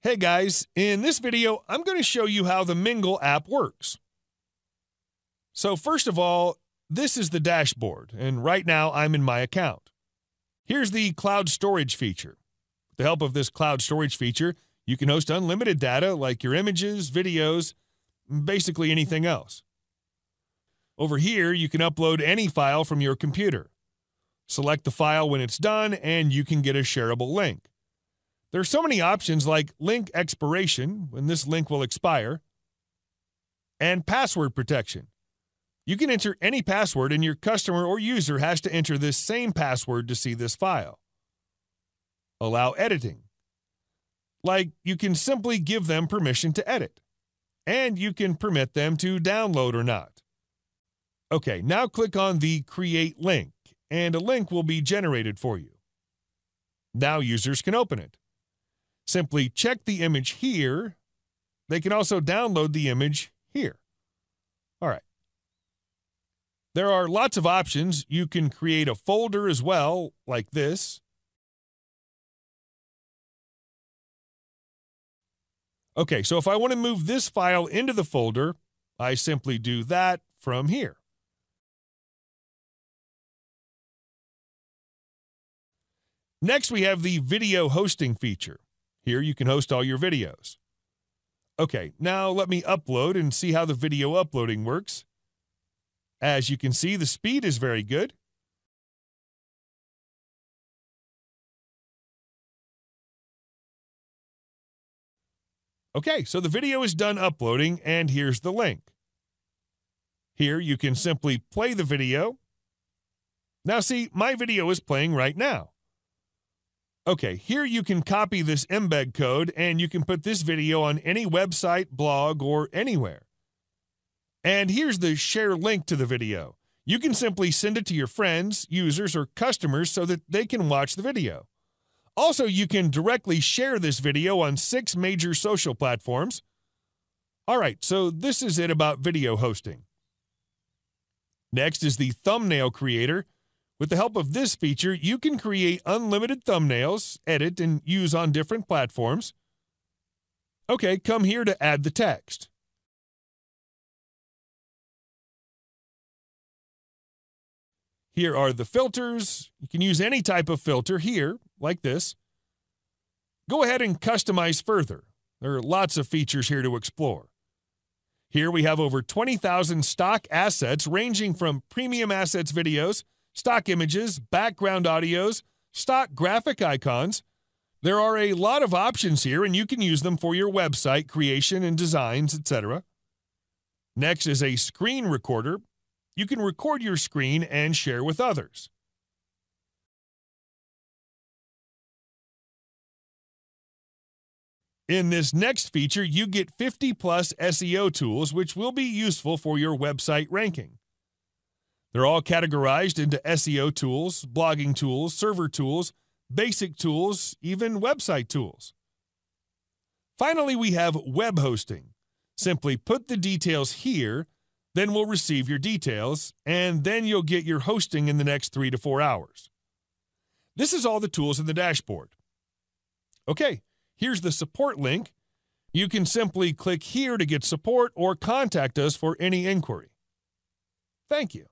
Hey guys, in this video, I'm going to show you how the Mingle app works. So first of all, this is the dashboard, and right now I'm in my account. Here's the cloud storage feature. With the help of this cloud storage feature, you can host unlimited data like your images, videos, basically anything else. Over here, you can upload any file from your computer. Select the file when it's done, and you can get a shareable link. There are so many options like link expiration, when this link will expire, and password protection. You can enter any password, and your customer or user has to enter this same password to see this file. Allow editing. Like, you can simply give them permission to edit, and you can permit them to download or not. Okay, now click on the Create Link, and a link will be generated for you. Now users can open it. Simply check the image here. They can also download the image here. All right. There are lots of options. You can create a folder as well, like this. Okay, so if I want to move this file into the folder, I simply do that from here. Next, we have the video hosting feature. Here you can host all your videos. Okay, now let me upload and see how the video uploading works. As you can see, the speed is very good. Okay, so the video is done uploading, and here's the link. Here you can simply play the video. Now see, my video is playing right now. Okay, here you can copy this embed code, and you can put this video on any website, blog, or anywhere. And here's the share link to the video. You can simply send it to your friends, users, or customers so that they can watch the video. Also, you can directly share this video on 6 major social platforms. All right, so this is it about video hosting. Next is the thumbnail creator. With the help of this feature, you can create unlimited thumbnails, edit, and use on different platforms. Okay, come here to add the text. Here are the filters. You can use any type of filter here, like this. Go ahead and customize further. There are lots of features here to explore. Here we have over 20,000 stock assets ranging from premium assets videos, stock images, background audios, stock graphic icons. There are a lot of options here, and you can use them for your website creation and designs, etc. Next is a screen recorder. You can record your screen and share with others. In this next feature, you get 50+ SEO tools, which will be useful for your website ranking. They're all categorized into SEO tools, blogging tools, server tools, basic tools, even website tools. Finally, we have web hosting. Simply put the details here, then we'll receive your details, and then you'll get your hosting in the next 3 to 4 hours. This is all the tools in the dashboard. Okay, here's the support link. You can simply click here to get support or contact us for any inquiry. Thank you.